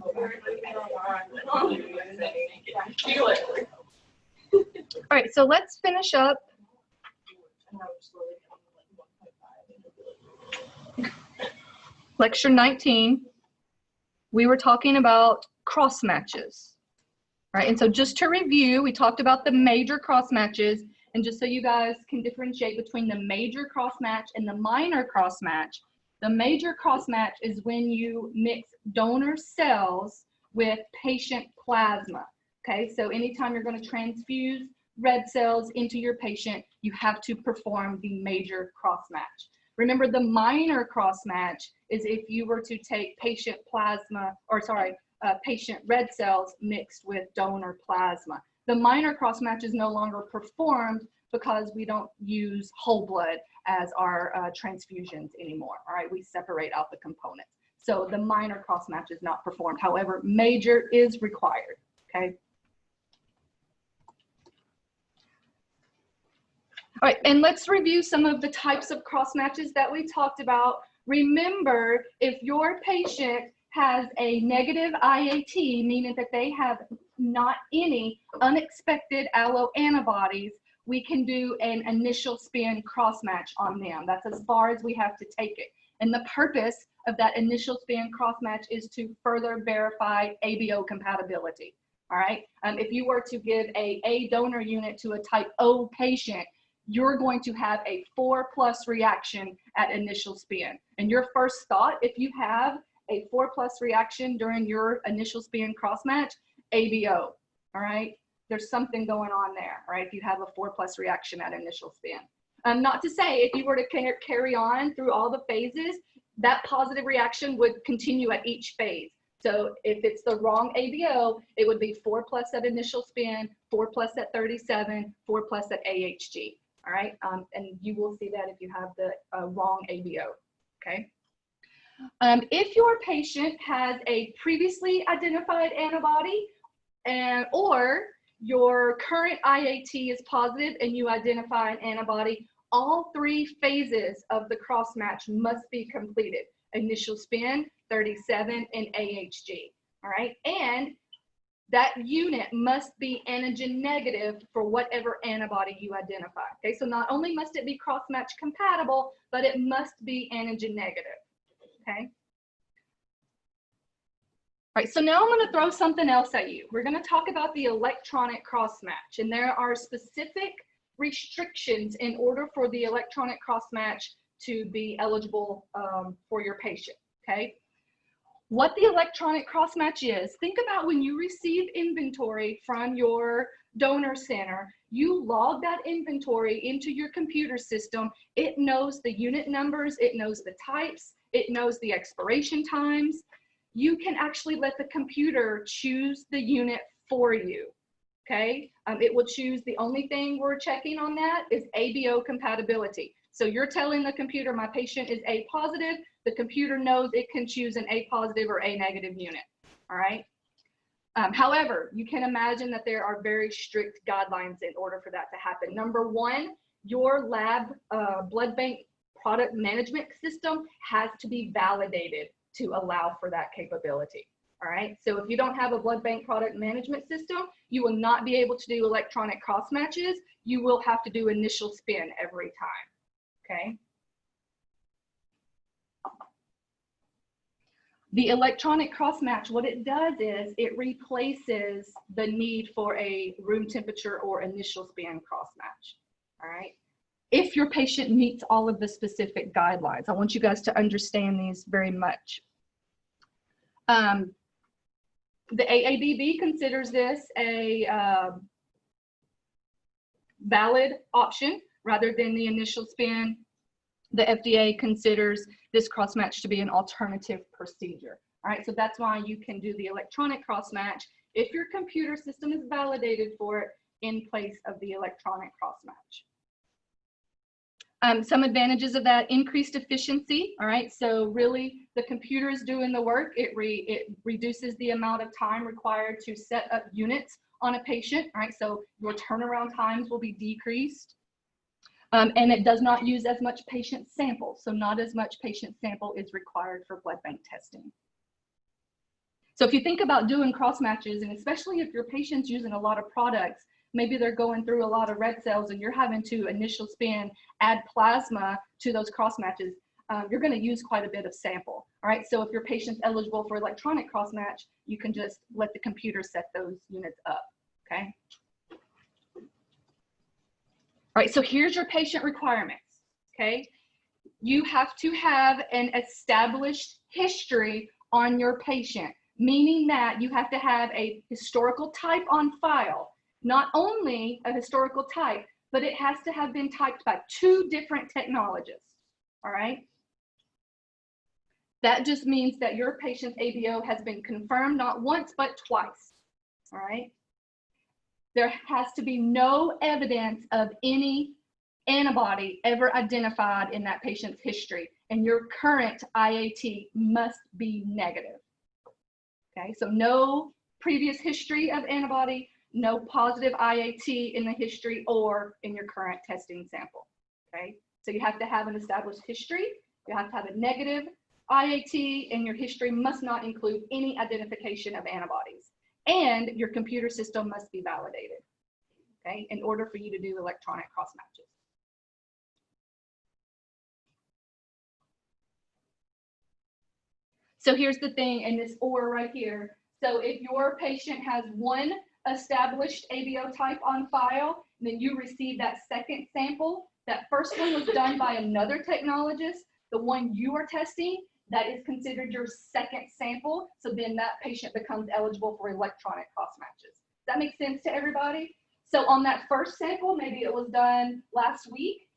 All right, so let's finish up. Lecture 19, we were talking about cross matches, right? And so just to review, we talked about the major cross matches, and just so you guys can differentiate between the major cross match and the minor cross match, the major cross match is when you mix donor cells with patient plasma, okay? So anytime you're going to transfuse red cells into your patient, you have to perform the major cross match. Remember, the minor cross match is if you were to take patient plasma, or sorry, patient red cells mixed with donor plasma. The minor cross match is no longer performed because we don't use whole blood as our transfusions anymore. All right, we separate out the components. So the minor cross match is not performed. However, major is required. Okay. All right, and let's review some of the types of cross matches that we talked about. Remember, if your patient has a negative IAT, meaning that they have not any unexpected alloantibodies, we can do an initial spin cross match on them. That's as far as we have to take it. And the purpose of that initial spin cross match is to further verify ABO compatibility. All right, if you were to give a donor unit to a type O patient, you're going to have a 4+ reaction at initial spin. And your first thought, if you have a 4+ reaction during your initial spin cross match, ABO, all right? There's something going on there, all right? If you have a 4+ reaction at initial spin. Not to say if you were to carry on through all the phases, that positive reaction would continue at each phase. So if it's the wrong ABO, it would be 4+ at initial spin, 4+ at 37, 4+ at AHG. All right, and you will see that if you have the wrong ABO, okay? If your patient has a previously identified antibody or your current IAT is positive and you identify an antibody, all 3 phases of the cross match must be completed. Initial spin, 37, and AHG, all right? And that unit must be antigen negative for whatever antibody you identify. Okay, so not only must it be cross-match compatible, but it must be antigen negative. Okay. All right, so now I'm going to throw something else at you. We're going to talk about the electronic cross-match, and there are specific restrictions in order for the electronic cross-match to be eligible for your patient. Okay. What the electronic cross-match is, think about when you receive inventory from your donor center, you log that inventory into your computer system. It knows the unit numbers, it knows the types, it knows the expiration times. You can actually let the computer choose the unit for you, okay? It will choose, the only thing we're checking on that is ABO compatibility. So you're telling the computer my patient is A positive, the computer knows it can choose an A positive or A negative unit, all right? However, you can imagine that there are very strict guidelines in order for that to happen. Number 1, your lab blood bank product management system has to be validated to allow for that capability, all right? So if you don't have a blood bank product management system, you will not be able to do electronic cross matches. You will have to do initial spin every time, okay? The electronic cross match, what it does is it replaces the need for a room temperature or initial spin cross match, all right? If your patient meets all of the specific guidelines, I want you guys to understand these very much. The AABB considers this a valid option rather than the initial spin. The FDA considers this cross-match to be an alternative procedure. All right, so that's why you can do the electronic cross-match if your computer system is validated for it in place of the electronic cross-match. Some advantages of that: increased efficiency. All right, so really the computer is doing the work. It reduces the amount of time required to set up units on a patient. All right, so your turnaround times will be decreased. And it does not use as much patient sample, so not as much patient sample is required for blood bank testing. So if you think about doing cross matches, and especially if your patient's using a lot of products, maybe they're going through a lot of red cells and you're having to initial spin, add plasma to those cross matches, you're going to use quite a bit of sample. All right, so if your patient's eligible for electronic cross match, you can just let the computer set those units up. Okay. All right, so here's your patient requirements. Okay, you have to have an established history on your patient, meaning that you have to have a historical type on file. Not only a historical type, but it has to have been typed by 2 different technologists. All right. That just means that your patient's ABO has been confirmed not once, but twice. All right. There has to be no evidence of any antibody ever identified in that patient's history, and your current IAT must be negative. Okay, so no previous history of antibody, no positive IAT in the history or in your current testing sample. Okay, so you have to have an established history, you have to have a negative IAT, and your history must not include any identification of antibodies. And your computer system must be validated, okay, in order for you to do electronic cross matches. So here's the thing in this OR right here. So if your patient has one established ABO type on file, then you receive that second sample. That first one was done by another technologist. The one you are testing, that is considered your second sample. So then that patient becomes eligible for electronic cross matches. Does that make sense to everybody? So on that first sample, maybe it was done last week.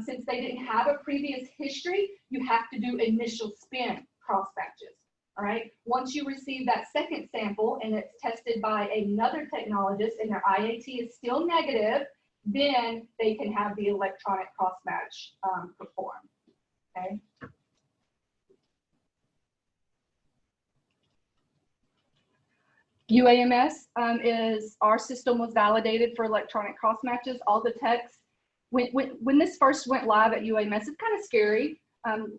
Since they didn't have a previous history, you have to do initial spin cross matches. All right. Once you receive that second sample and it's tested by another technologist and their IAT is still negative, then they can have the electronic cross match performed. Okay. UAMS is our system was validated for electronic cross matches. All the techs, when this first went live at UAMS, it's kind of scary.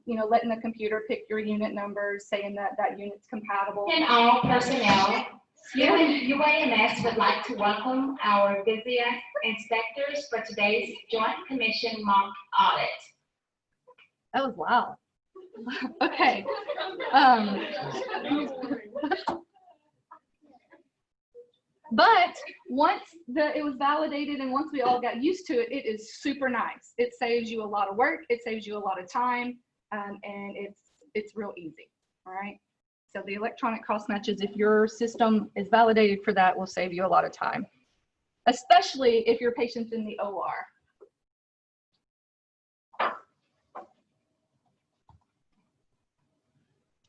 You know, letting the computer pick your unit numbers, saying that that unit's compatible. And all personnel, UAMS would like to welcome our busiest inspectors for today's Joint Commission mock audit. That was loud. Okay. But once it was validated and once we all got used to it, it is super nice. It saves you a lot of work. It saves you a lot of time, and it's real easy. All right. So the electronic cross matches, if your system is validated for that, will save you a lot of time, especially if your patient's in the OR.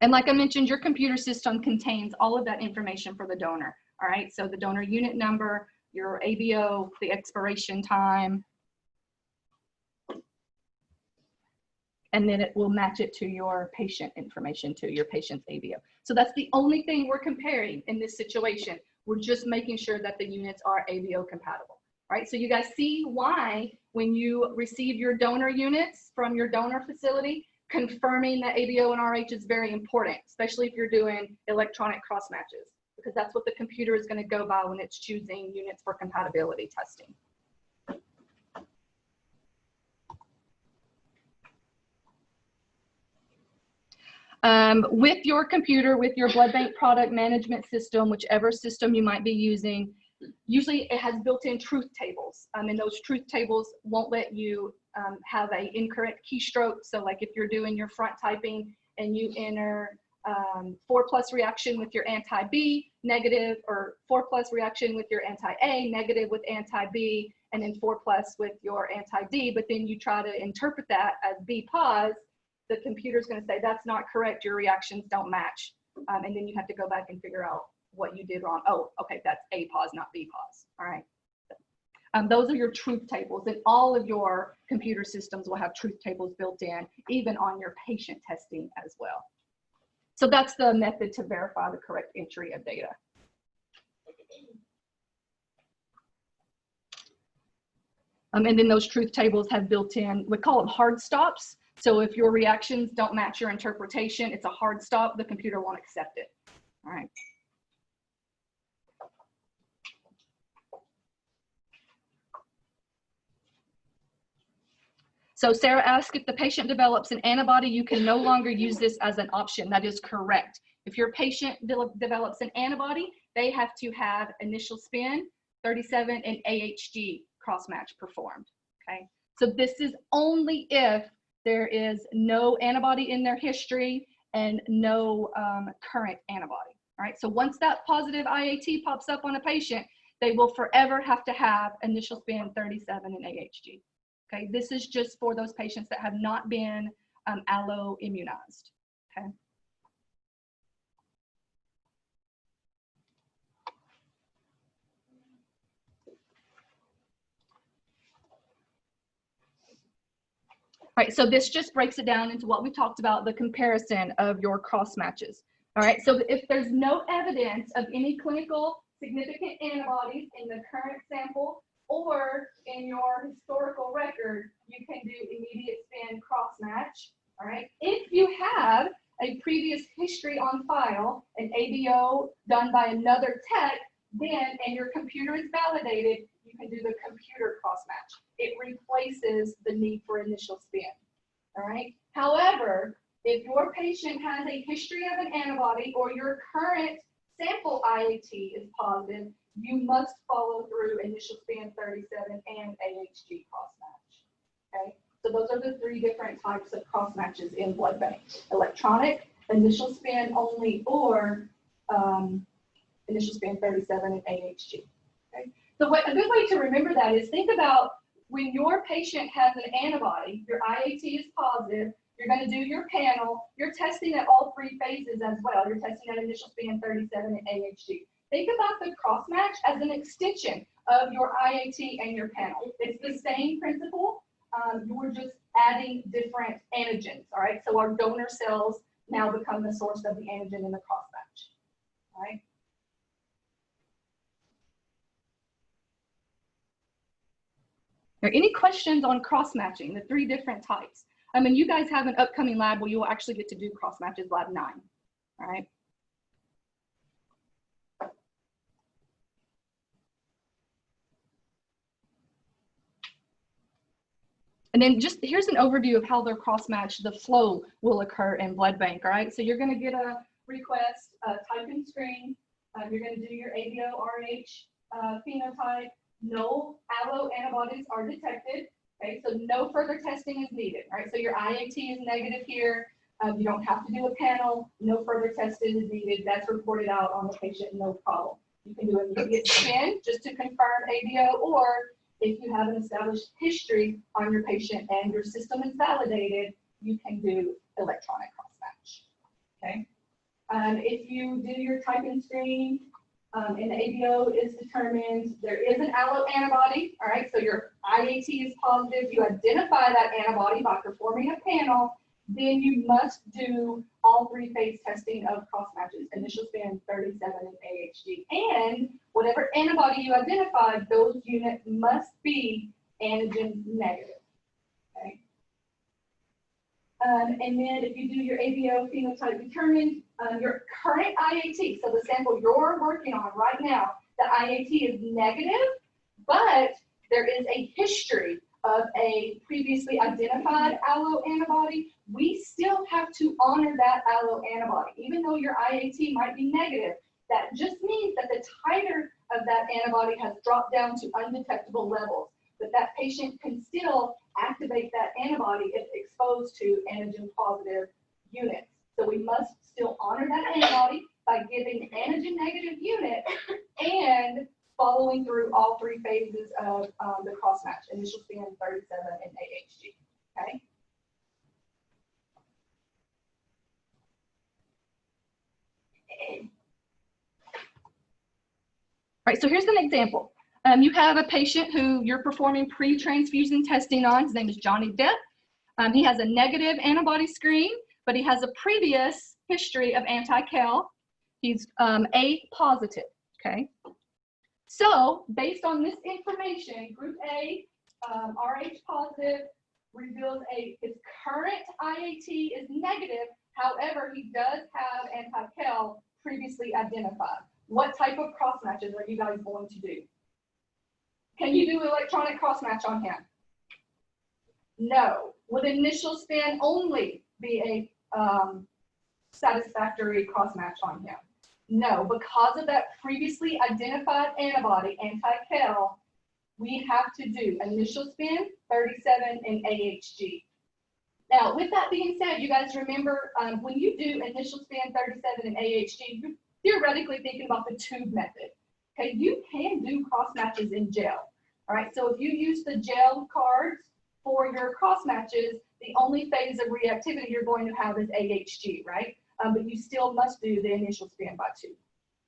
And like I mentioned, your computer system contains all of that information for the donor. All right, so the donor unit number, your ABO, the expiration time, and then it will match it to your patient information, to your patient's ABO. So that's the only thing we're comparing in this situation. We're just making sure that the units are ABO compatible. All right, so you guys see why when you receive your donor units from your donor facility, confirming that ABO and RH is very important, especially if you're doing electronic cross matches, because that's what the computer is going to go by when it's choosing units for compatibility testing. With your computer, with your blood bank product management system, whichever system you might be using, usually it has built-in truth tables, and those truth tables won't let you have an incorrect keystroke. So like if you're doing your front typing and you enter 4+ reaction with your anti-B negative, or 4+ reaction with your anti-A negative with anti-B, and then 4+ with your anti-D, but then you try to interpret that as B pos, the computer's going to say that's not correct, your reactions don't match, and then you have to go back and figure out what you did wrong. Oh, okay, that's A pos, not B pos. All right. Those are your truth tables, and all of your computer systems will have truth tables built in, even on your patient testing as well. So that's the method to verify the correct entry of data. And then those truth tables have built in, we call them hard stops. So if your reactions don't match your interpretation, it's a hard stop, the computer won't accept it. All right. So Sarah asked, if the patient develops an antibody, you can no longer use this as an option. That is correct. If your patient develops an antibody, they have to have initial spin, 37, and AHG cross-match performed, okay? So this is only if there is no antibody in their history and no current antibody, all right? So once that positive IAT pops up on a patient, they will forever have to have initial spin, 37, and AHG. Okay, this is just for those patients that have not been allo-immunized, okay? All right, so this just breaks it down into what we talked about, the comparison of your cross matches. All right, so if there's no evidence of any clinical significant antibodies in the current sample or in your historical record, you can do immediate spin cross match. All right, if you have a previous history on file, an ABO done by another tech, then, and your computer is validated, you can do the computer cross match. It replaces the need for initial spin. All right. However, if your patient has a history of an antibody or your current sample IAT is positive, you must follow through initial spin, 37, and AHG cross match. Okay. So those are the three different types of cross matches in BloodBank: electronic, initial spin only, or initial spin, 37, and AHG. Okay. So a good way to remember that is think about when your patient has an antibody, your IAT is positive, you're going to do your panel, you're testing at all three phases as well. You're testing at initial spin, 37, and AHG. Think about the cross match as an extension of your IAT and your panel. It's the same principle. You're just adding different antigens, all right? So our donor cells now become the source of the antigen in the cross match, all right? Are there any questions on cross matching, the three different types? I mean, you guys have an upcoming lab where you will actually get to do cross matches, lab 9, all right? And then just here's an overview of how their cross match, the flow will occur in BloodBank, all right? So you're gonna get a request, type in screen, you're gonna do your ABO RH phenotype, no allo antibodies are detected, okay? So no further testing is needed, all right? So your IAT is negative here, you don't have to do a panel, no further testing is needed, that's reported out on the patient, no problem. You can do immediate spin just to confirm ABO, or if you have an established history on your patient and your system is validated, you can do electronic cross-match, okay? If you do your typing screen and the ABO is determined, there is an allo antibody, all right? So your IAT is positive, you identify that antibody by performing a panel, then you must do all three-phase testing of cross-matches, initial spin, 37, and AHG. And whatever antibody you identified, those units must be antigen negative, okay? And then if you do your ABO phenotype determined, your current IAT, so the sample you're working on right now, the IAT is negative, but there is a history of a previously identified allo antibody, we still have to honor that allo antibody. Even though your IAT might be negative, that just means that the titer of that antibody has dropped down to undetectable levels, but that patient can still activate that antibody if exposed to antigen positive units. So we must still honor that antibody by giving antigen negative unit and following through all three phases of the cross match, initial spin, 37, and AHG, okay? All right, so here's an example. You have a patient who you're performing pre-transfusion testing on. His name is Johnny Depp. He has a negative antibody screen, but he has a previous history of anti-Cal. He's A positive, okay? So based on this information, group A, RH positive, reveals his current IAT is negative. However, he does have anti-Cal previously identified. What type of cross matches are you guys going to do? Can you do electronic cross match on him? No. Would initial span only be a satisfactory cross match on him? No. Because of that previously identified antibody, anti-kel, we have to do initial spin, 37, and AHG. Now, with that being said, you guys remember when you do initial span, 37, and AHG, you're theoretically thinking about the tube method. Okay, you can do cross matches in gel. All right, so if you use the gel cards for your cross matches, the only phase of reactivity you're going to have is AHG, right? But you still must do the initial span by tube.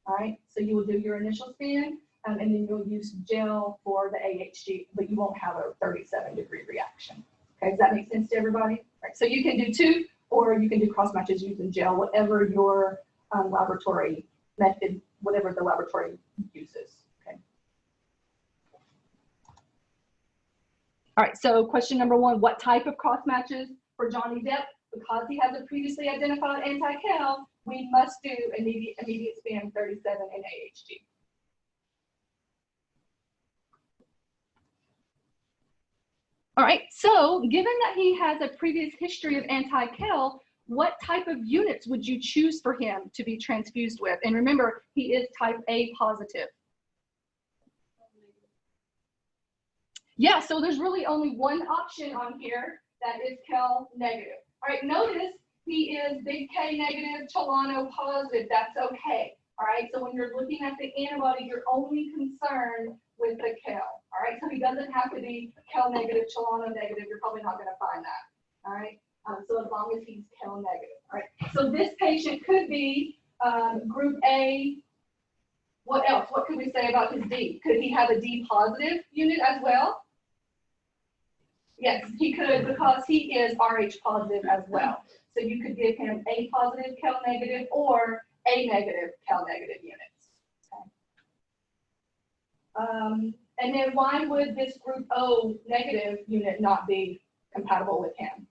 All right, so you will do your initial span, and then you'll use gel for the AHG, but you won't have a 37-degree reaction. Okay, does that make sense to everybody? Right, so you can do tube, or you can do cross matches using gel, whatever your laboratory method, whatever the laboratory uses. Okay. All right, so question number 1, what type of cross matches for Johnny Depp? Because he has a previously identified anti-kel, we must do immediate span, 37, and AHG. All right, so given that he has a previous history of anti-kel, what type of units would you choose for him to be transfused with? And remember, he is type A positive. Yeah, so there's really only one option on here that is kel negative. All right, notice he is big K negative, Chelano positive. That's okay. All right, so when you're looking at the antibody, you're only concerned with the kel. All right, so he doesn't have to be kel negative, Chelano negative. You're probably not going to find that. All right, so as long as he's kel negative. All right, so this patient could be group A. What else? What could we say about his D? Could he have a D positive unit as well? Yes, he could, because he is RH positive as well. So you could give him A positive kel negative or A negative kel negative units. Okay. And then why would this group O negative unit not be compatible with him?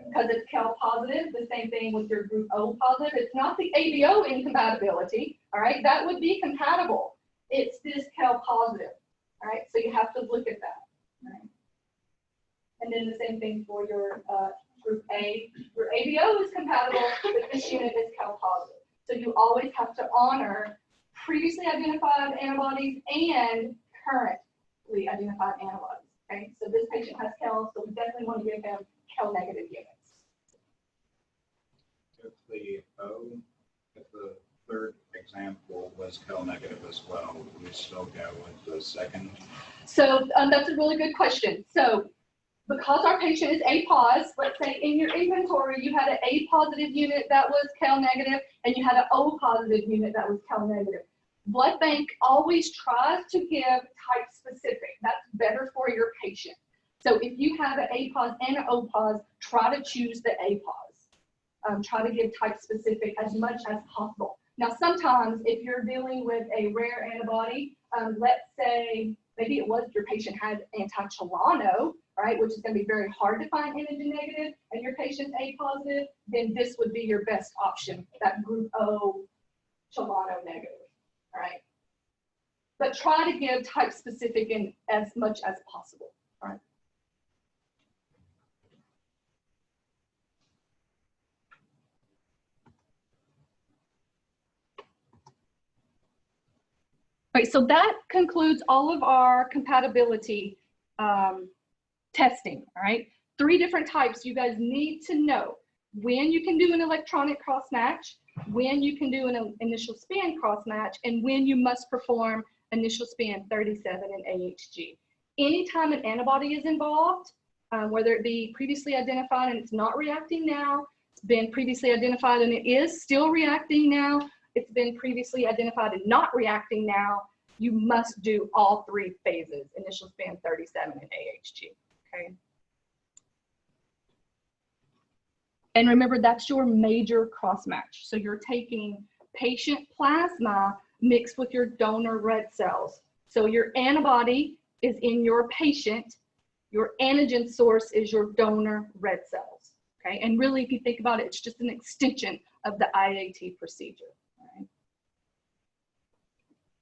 Because it's kel positive, the same thing with your group O positive. It's not the ABO incompatibility, all right? That would be compatible. It's this kel positive, all right? So you have to look at that, all right? And then the same thing for your group A. Your ABO is compatible, but this unit is kel positive. So you always have to honor previously identified antibodies and currently identified antibodies. Okay, so this patient has kel, so we definitely want to give him kel negative units. If the third example was kel negative as well, would we still go with the second? So that's a really good question. So because our patient is A pos, let's say in your inventory you had an A positive unit that was kel negative and you had an O positive unit that was kel negative. BloodBank always tries to give type specific. That's better for your patient. So if you have an A pos and an O pos, try to choose the A pos. Try to give type specific as much as possible. Now sometimes if you're dealing with a rare antibody, let's say maybe it was your patient had anti-Chelano, right, which is going to be very hard to find antigen negative, and your patient's A positive, then this would be your best option, that group O Chelano negative, all right? But try to give type specific in as much as possible, all right? All right, so that concludes all of our compatibility testing, all right? 3 different types. You guys need to know when you can do an electronic cross match, when you can do an initial span cross match, and when you must perform initial span 37 and AHG. Anytime an antibody is involved, whether it be previously identified and it's not reacting now, it's been previously identified and it is still reacting now, it's been previously identified and not reacting now, you must do all 3 phases, initial span 37 and AHG, okay? And remember, that's your major cross match. So you're taking patient plasma mixed with your donor red cells. So your antibody is in your patient, your antigen source is your donor red cells, okay? And really, if you think about it, it's just an extension of the IAT procedure.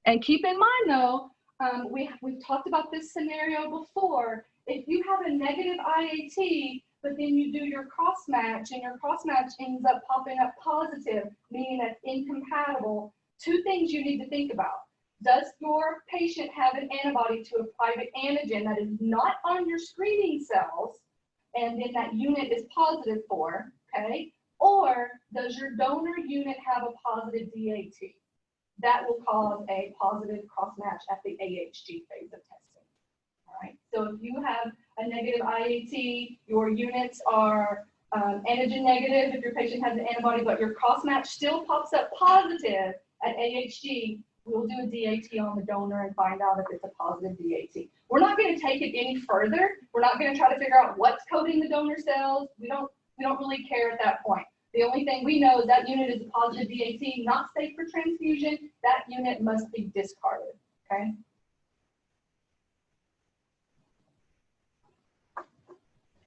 And keep in mind though, we've talked about this scenario before. If you have a negative IAT, but then you do your cross match and your cross match ends up popping up positive, meaning that's incompatible, two things you need to think about. Does your patient have an antibody to a private antigen that is not on your screening cells, and then that unit is positive for, okay? Or does your donor unit have a positive DAT? That will cause a positive cross-match at the AHG phase of testing, all right? So if you have a negative IAT, your units are antigen negative if your patient has an antibody, but your cross-match still pops up positive at AHG, we'll do a DAT on the donor and find out if it's a positive DAT. We're not going to take it any further. We're not going to try to figure out what's coding the donor cells. We don't really care at that point. The only thing we know is that unit is a positive DAT, not safe for transfusion. That unit must be discarded, okay?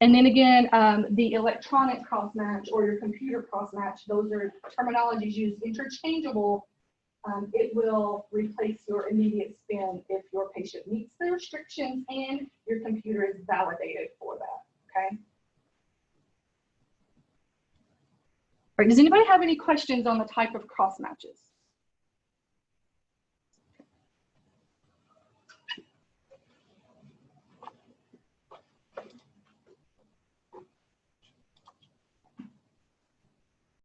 And then again, the electronic cross-match or your computer cross-match, those are terminologies used interchangeable. It will replace your immediate spin if your patient meets the restrictions and your computer is validated for that, okay? All right, does anybody have any questions on the type of cross matches?